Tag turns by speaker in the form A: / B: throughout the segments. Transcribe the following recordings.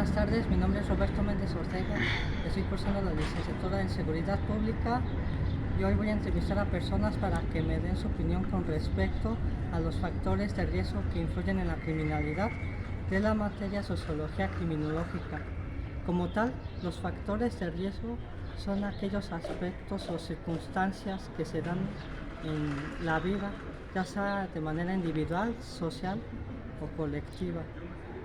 A: buenas tardes. Mi nombre es Roberto Méndez Ortega. Estoy cursando la licenciatura en Seguridad Pública y hoy voy a entrevistar a personas para que me den su opinión con respecto a los factores de riesgo que influyen en la criminalidad de la materia Sociología Criminológica. Como tal, los factores de riesgo son aquellos aspectos o circunstancias que se dan en la vida, ya sea de manera individual, social o colectiva.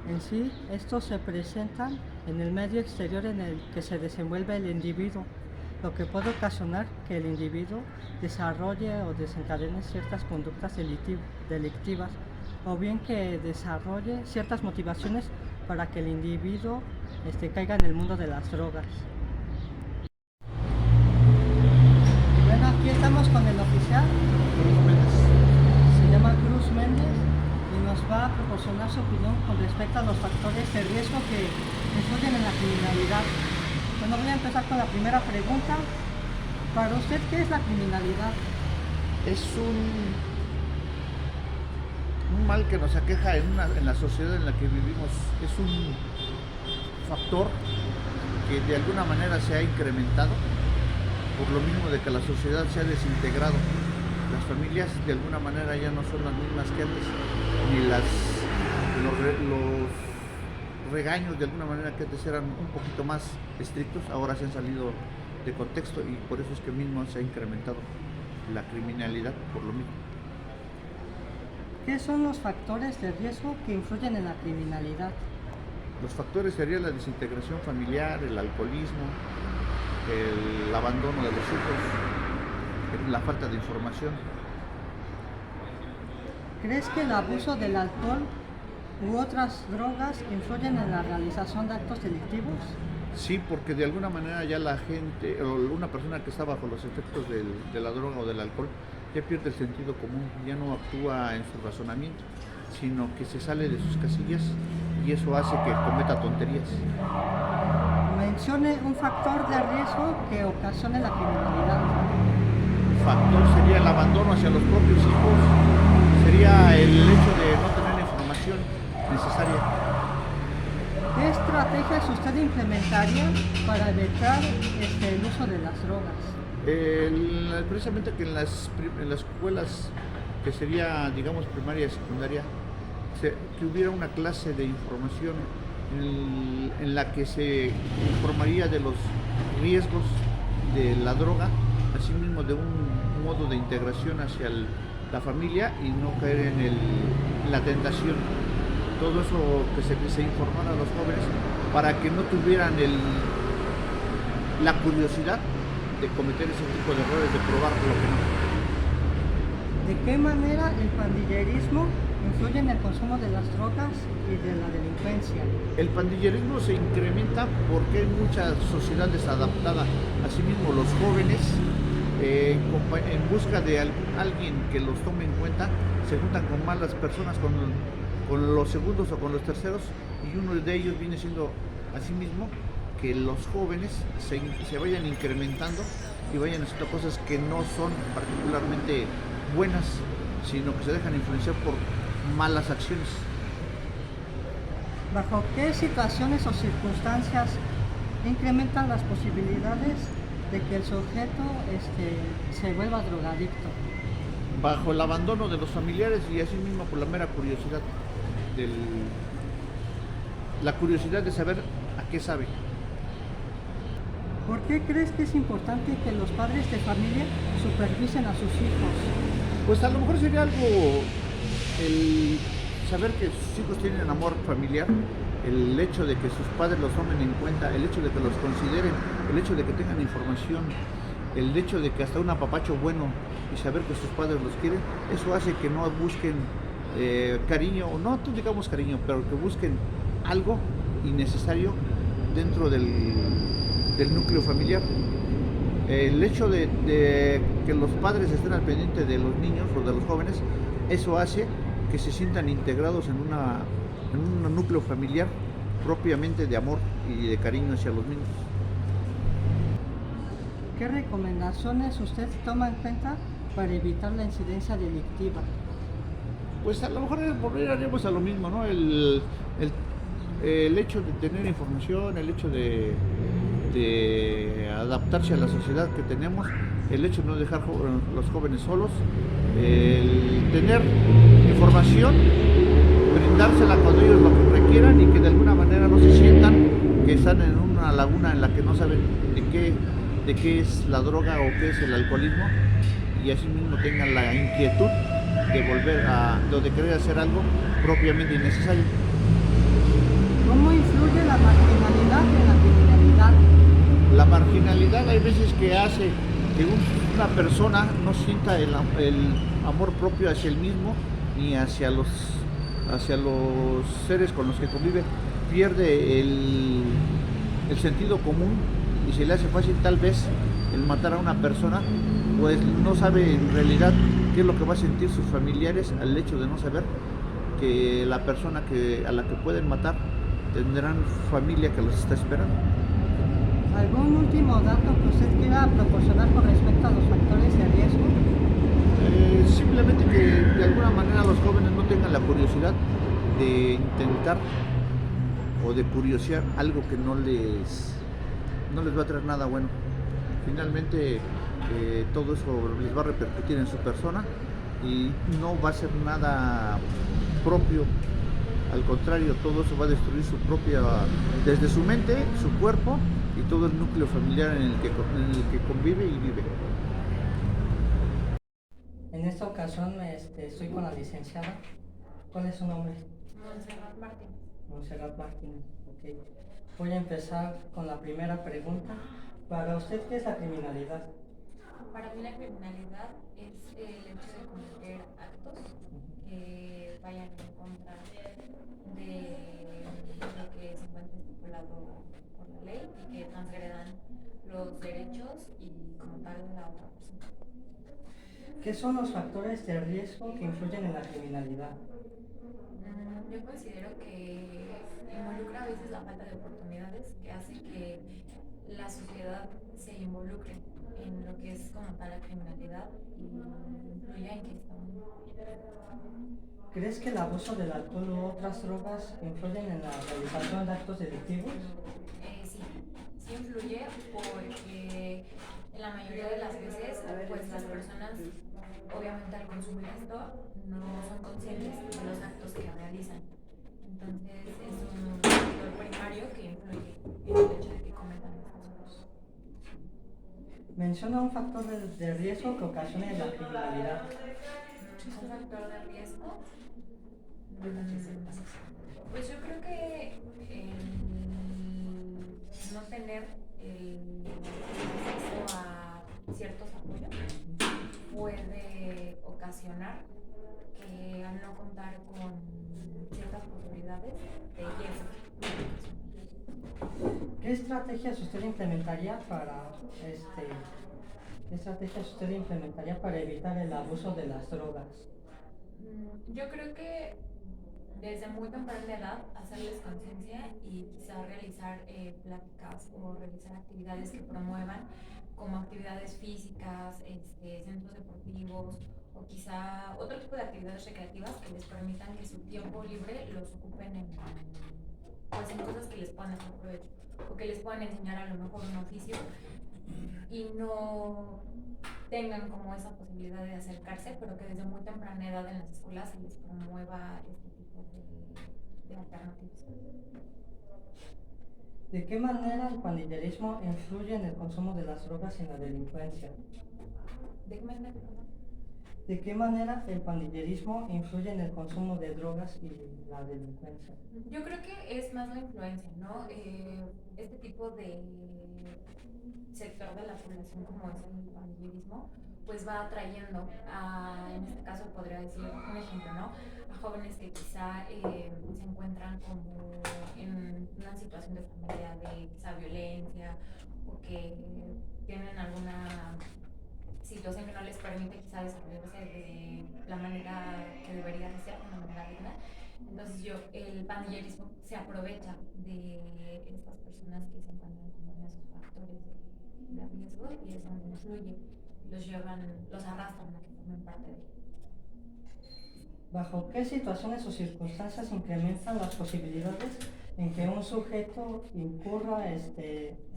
A: En sí, estos se presentan en el medio exterior en el que se desenvuelve el individuo, lo que puede ocasionar que el individuo desarrolle o desencadene ciertas conductas delictivas, o bien que desarrolle ciertas motivaciones para que el individuo caiga en el mundo de las drogas. Bueno, aquí estamos con el oficial. Se llama Cruz Méndez y nos va a proporcionar su opinión con respecto a los factores de riesgo que influyen en la criminalidad. Bueno, voy a empezar con la primera pregunta. Para usted, ¿qué es la criminalidad?
B: Es un mal que nos aqueja en la sociedad en la que vivimos. Es un factor que de alguna manera se ha incrementado por lo mismo de que la sociedad se ha desintegrado. Las familias de alguna manera ya no son las mismas que antes, ni los regaños de alguna manera que antes eran un poquito más estrictos, ahora se han salido de contexto y por eso es que mismo se ha incrementado la criminalidad por lo mismo.
A: ¿Qué son los factores de riesgo que influyen en la criminalidad?
B: Los factores serían la desintegración familiar, el alcoholismo, el abandono de los hijos, la falta de información.
A: ¿Crees que el abuso del alcohol u otras drogas influyen en la realización de actos delictivos?
B: Sí, porque de alguna manera ya la gente, o una persona que está bajo los efectos de la droga o del alcohol, ya pierde el sentido común, ya no actúa en su razonamiento, sino que se sale de sus casillas y eso hace que cometa tonterías.
A: Mencione un factor de riesgo que ocasione la criminalidad.
B: El factor sería el abandono hacia los propios hijos, sería el hecho de no tener la información necesaria.
A: ¿Qué estrategias usted implementaría para evitar el uso de las drogas?
B: Precisamente que en las escuelas, que sería, digamos, primaria y secundaria, que hubiera una clase de información en la que se informaría de los riesgos de la droga, asimismo de un modo de integración hacia la familia y no caer en la tentación. Todo eso que se informara a los jóvenes para que no tuvieran la curiosidad de cometer ese tipo de errores, de probar lo que no.
A: ¿De qué manera el pandillerismo influye en el consumo de las drogas y de la delincuencia?
B: El pandillerismo se incrementa porque hay mucha sociedad desadaptada. Asimismo, los jóvenes, en busca de alguien que los tome en cuenta, se juntan con malas personas, con los segundos o con los terceros, y uno de ellos viene siendo asimismo que los jóvenes se vayan incrementando y vayan haciendo cosas que no son particularmente buenas, sino que se dejan influenciar por malas acciones.
A: ¿Bajo qué situaciones o circunstancias incrementan las posibilidades de que el sujeto se vuelva drogadicto?
B: Bajo el abandono de los familiares y asimismo por la mera curiosidad, la curiosidad de saber a qué sabe.
A: ¿Por qué crees que es importante que los padres de familia supervisen a sus hijos?
B: Pues a lo mejor sería algo el saber que sus hijos tienen amor familiar, el hecho de que sus padres los tomen en cuenta, el hecho de que los consideren, el hecho de que tengan información, el hecho de que hasta un apapacho bueno y saber que sus padres los quieren, eso hace que no busquen cariño, o no digamos cariño, pero que busquen algo innecesario dentro del núcleo familiar. El hecho de que los padres estén al pendiente de los niños o de los jóvenes, eso hace que se sientan integrados en un núcleo familiar propiamente de amor y de cariño hacia los niños.
A: ¿Qué recomendaciones usted toma en cuenta para evitar la incidencia delictiva?
B: Pues a lo mejor volveríamos a lo mismo, ¿no? El hecho de tener información, el hecho de adaptarse a la sociedad que tenemos, el hecho de no dejar los jóvenes solos, el tener información, brindársela cuando ellos lo requieran y que de alguna manera no se sientan que están en una laguna en la que no saben de qué es la droga o qué es el alcoholismo, y así mismo tengan la inquietud de volver de querer hacer algo propiamente innecesario.
A: ¿Cómo influye la marginalidad en la criminalidad?
B: La marginalidad hay veces que hace que una persona no sienta el amor propio hacia él mismo ni hacia los seres con los que convive, pierde el sentido común y se le hace fácil tal vez el matar a una persona, pues no sabe en realidad qué es lo que va a sentir sus familiares al hecho de no saber que la persona a la que pueden matar tendrán familia que los está esperando.
A: ¿Algún último dato que usted quiera proporcionar con respecto a los factores de riesgo?
B: Simplemente que de alguna manera los jóvenes no tengan la curiosidad de intentar o de curiosear algo que no les va a traer nada bueno. Finalmente todo eso les va a repercutir en su persona y no va a ser nada propio. Al contrario, todo eso va a destruir desde su mente, su cuerpo y todo el núcleo familiar en el que convive y vive.
A: En esta ocasión estoy con la licenciada. ¿Cuál es su nombre?
C: Montserrat Martínez.
A: Montserrat Martínez. Okay. Voy a empezar con la primera pregunta. Para usted, ¿qué es la criminalidad?
C: Para mí la criminalidad es el hecho de cometer actos que vayan en contra de lo que se encuentra estipulado por la ley y que transgredan los derechos y como tal la otra persona.
A: ¿Qué son los factores de riesgo que influyen en la criminalidad?
C: Yo considero que involucra a veces la falta de oportunidades que hace que la sociedad se involucre en lo que es como tal la criminalidad y influye en que estamos.
A: ¿Crees que el abuso del alcohol u otras drogas influyen en la realización de actos delictivos?
C: Sí influye porque en la mayoría de las veces pues las personas obviamente al consumir esto no son conscientes de los actos que realizan. Entonces es un factor primario que influye en el hecho de que cometan estas cosas.
A: Menciona un factor de riesgo que ocasione la criminalidad.
C: Un factor de riesgo. Pues yo creo que no tener el acceso a ciertos apoyos puede ocasionar que al no contar con ciertas posibilidades de riesgo.
A: ¿Qué estrategias usted implementaría para evitar el abuso de las drogas?
C: Yo creo que desde muy temprana edad hacerles conciencia y quizá realizar pláticas o realizar actividades que promuevan como actividades físicas, centros deportivos o quizá otro tipo de actividades recreativas que les permitan que su tiempo libre los ocupen en cosas que les puedan hacer provecho o que les puedan enseñar a lo mejor un oficio y no tengan como esa posibilidad de acercarse, pero que desde muy temprana edad en las escuelas se les promueva este tipo de alternativas.
A: ¿De qué manera el pandillerismo influye en el consumo de las drogas y en la delincuencia? ¿De qué manera el pandillerismo influye en el consumo de drogas y la delincuencia?
C: Yo creo que es más la influencia, ¿no? Este tipo de sector de la población como es el pandillerismo, pues va atrayendo en este caso podría decir un ejemplo, ¿no? A jóvenes que quizá se encuentran como en una situación de familia de quizá violencia o que tienen alguna situación que no les permite quizá desarrollarse de la manera que debería de ser, de una manera digna. Entonces el pandillerismo se aprovecha de estas personas que se encuentran como en esos factores de riesgo y es donde influye, los arrastran a que formen parte de él.
A: ¿Bajo qué situaciones o circunstancias incrementan las posibilidades en que un sujeto incurra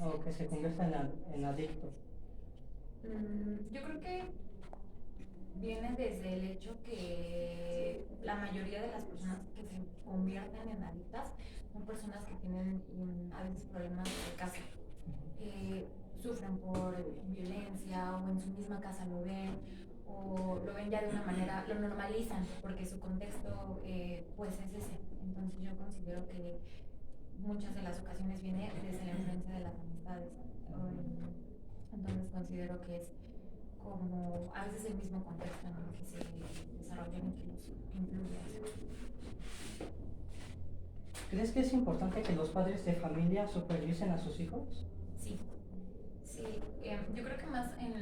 A: o que se convierta en adicto?
C: Yo creo que viene desde el hecho que la mayoría de las personas que se convierten en adictas son personas que tienen a veces problemas de casa. eh, Sufren por violencia o en su misma casa lo ven o lo ven ya de una manera, lo normalizan porque su contexto pues es ese. Entonces yo considero que muchas de las ocasiones viene desde la influencia de las amistades. Entonces considero que es como a veces el mismo contexto en el que se desarrollan y que los influye.
A: ¿Crees que es importante que los padres de familia supervisen a sus hijos?
C: Sí, sí, yo creo que más en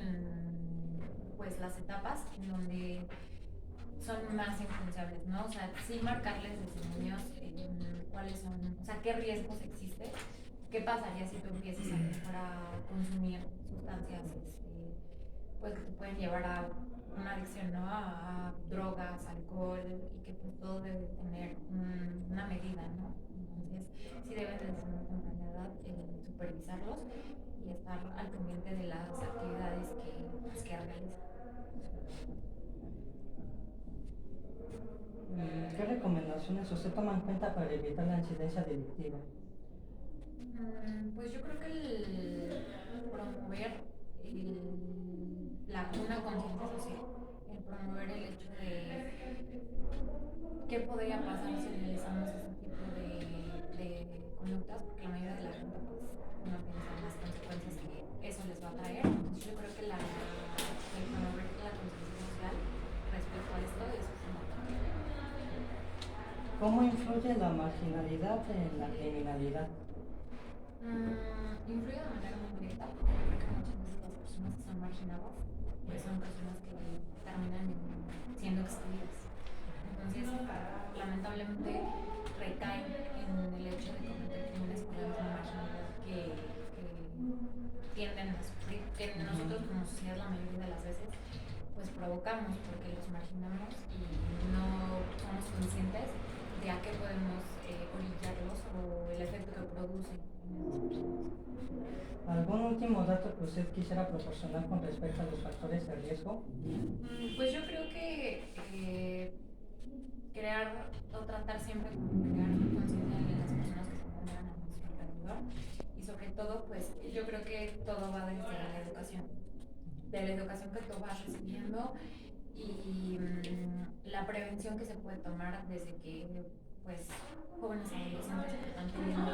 C: pues las etapas en donde son más influenciables, ¿no? O sea, sí marcarles desde niños cuáles son, o sea, qué riesgos existe, qué pasaría si tú empiezas a empezar a consumir sustancias, pues que te pueden llevar a una adicción, ¿no? A drogas, alcohol, y que pues todo debe tener una medida, ¿no? Entonces, sí deben desde una temprana edad supervisarlos y estar al pendiente de las actividades que realizan.
A: ¿Qué recomendaciones usted toma en cuenta para evitar la incidencia delictiva?
C: Pues yo creo que el promover una conciencia social, el promover el hecho de qué podría pasar si realizamos ese tipo de conductas, porque la mayoría de la gente pues no piensa en las consecuencias que eso les va a traer. Entonces yo creo que el promover la conciencia social respecto a esto es fundamental.
A: ¿Cómo influye la marginalidad en la criminalidad?
C: Influye de manera muy directa, porque yo creo que muchas veces las personas que son marginadas pues son personas que terminan siendo excluidas. Entonces, lamentablemente recaen en el hecho de cometer crímenes por la misma marginalidad que tienden a sufrir, que nosotros como sociedad la mayoría de las veces pues provocamos porque los marginamos y no somos conscientes de a qué podemos orillarlos o el efecto que producen en esas personas.
A: ¿Algún último dato que usted quisiera proporcionar con respecto a los factores de riesgo?
C: Pues yo creo que crear o tratar siempre como crear conciencia en las personas que se encuentran a nuestro alrededor y sobre todo pues yo creo que todo va desde la educación, de la educación que tú vas recibiendo y la prevención que se puede tomar desde que pues jóvenes adolescentes que están teniendo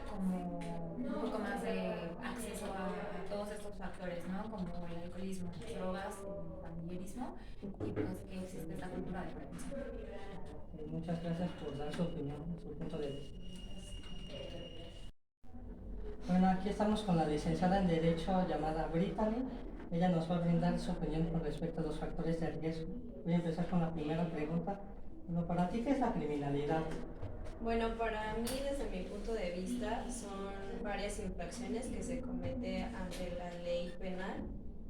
C: como un poco más de acceso a todos estos factores, ¿no? Como el alcoholismo, las drogas, el familiarismo y pues que existe esta cultura de prevención.
A: Muchas gracias por dar su opinión, su punto de vista. Bueno, aquí estamos con la licenciada en Derecho llamada Brittany. Ella nos va a brindar su opinión con respecto a los factores de riesgo. Voy a empezar con la primera pregunta. Bueno, para ti, ¿qué es la criminalidad?
D: Bueno, para mí, desde mi punto de vista, son varias infracciones que se comete ante la ley penal,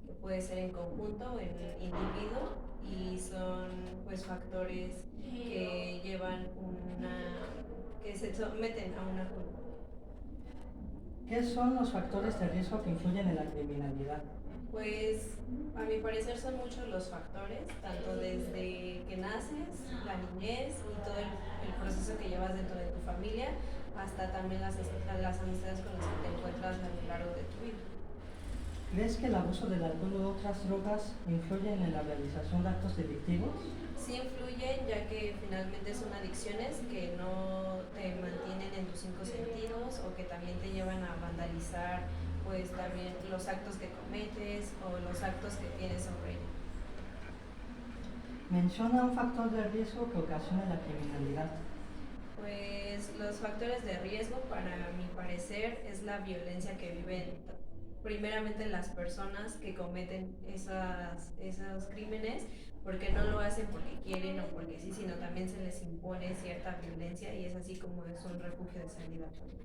D: que puede ser en conjunto o en individuo, y son pues factores que llevan que se someten a una culpa.
A: ¿Qué son los factores de riesgo que influyen en la criminalidad?
D: Pues a mi parecer son muchos los factores, tanto desde que naces, la niñez y todo el proceso que llevas dentro de tu familia, hasta también las amistades con las que te encuentras a lo largo de tu vida.
A: ¿Crees que el abuso del alcohol u otras drogas influyen en la realización de actos delictivos?
D: Sí influyen, ya que finalmente son adicciones que no te mantienen en tus cinco sentidos o que también te llevan a vandalizar pues también los actos que cometes o los actos que tienes sobre ella.
A: Menciona un factor de riesgo que ocasiona la criminalidad.
D: Pues los factores de riesgo, para mi parecer, es la violencia que viven primeramente las personas que cometen esos crímenes, porque no lo hacen porque quieren o porque sí, sino también se les impone cierta violencia y es así como es un refugio de salida también.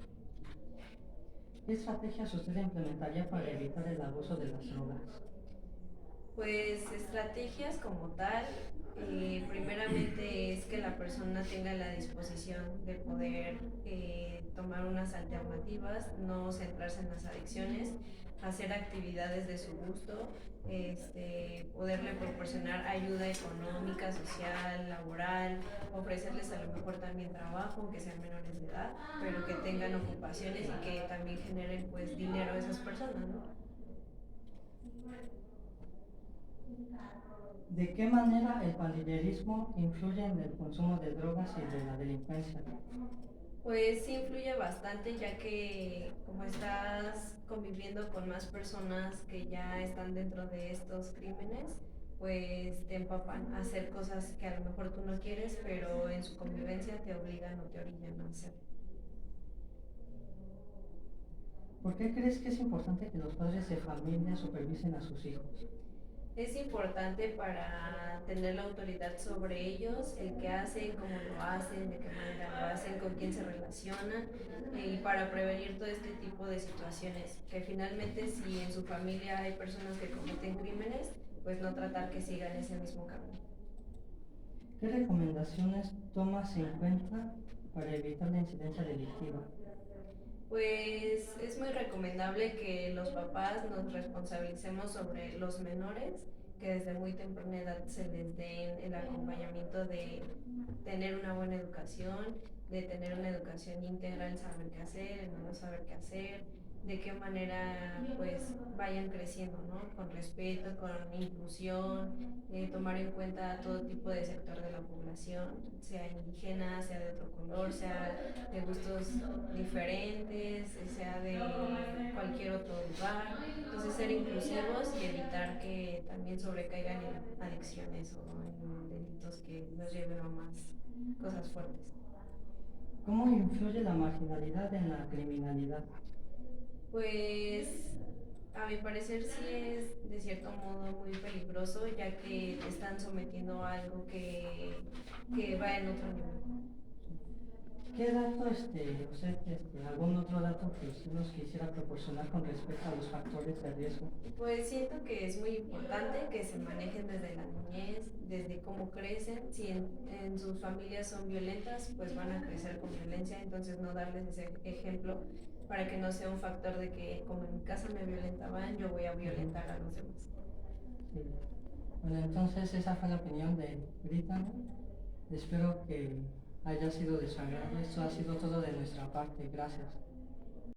A: ¿Qué estrategias usted implementaría para evitar el abuso de las drogas?
D: Pues estrategias como tal, primeramente es que la persona tenga la disposición de poder tomar unas alternativas, no centrarse en las adicciones, hacer actividades de su gusto, poderle proporcionar ayuda económica, social, laboral, ofrecerles a lo mejor también trabajo, aunque sean menores de edad, pero que tengan ocupaciones y que también generen pues dinero a esas personas, ¿no?
A: ¿De qué manera el pandillerismo influye en el consumo de drogas y de la delincuencia?
D: Pues sí influye bastante ya que como estás conviviendo con más personas que ya están dentro de estos crímenes, pues te empapan a hacer cosas que a lo mejor tú no quieres, pero en su convivencia te obligan o te orillan a hacer.
A: ¿Por qué crees que es importante que los padres de familia supervisen a sus hijos?
D: Es importante para tener la autoridad sobre ellos, el qué hacen, cómo lo hacen, de qué manera lo hacen, con quién se relacionan y para prevenir todo este tipo de situaciones. Que finalmente si en su familia hay personas que cometen crímenes, pues no tratar que sigan ese mismo camino.
A: ¿Qué recomendaciones tomas en cuenta para evitar la incidencia delictiva?
D: Pues es muy recomendable que los papás nos responsabilicemos sobre los menores, que desde muy temprana edad se les den el acompañamiento de tener una buena educación, de tener una educación íntegra en saber qué hacer, en no saber qué hacer, de qué manera pues vayan creciendo, ¿no? Con respeto, con inclusión, tomar en cuenta todo tipo de sector de la población, sea indígena, sea de otro color, sea de gustos diferentes, sea de cualquier otro lugar. Entonces ser inclusivos y evitar que también sobrecaigan en adicciones o en delitos que nos lleven a más cosas fuertes.
A: ¿Cómo influye la marginalidad en la criminalidad?
D: Pues a mi parecer sí es de cierto modo muy peligroso ya que te están sometiendo a algo que va en otro nivel.
A: ¿Qué dato, algún otro dato que usted nos quisiera proporcionar con respecto a los factores de riesgo?
D: Pues siento que es muy importante que se manejen desde la niñez, desde cómo crecen. Si en sus familias son violentas, pues van a crecer con violencia, entonces no darles ese ejemplo para que no sea un factor de que como en mi casa me violentaban, yo voy a violentar a los demás.
A: Sí. Bueno, entonces esa fue la opinión de Brittany. Espero que haya sido de su agrado. Esto ha sido todo de nuestra parte. Gracias.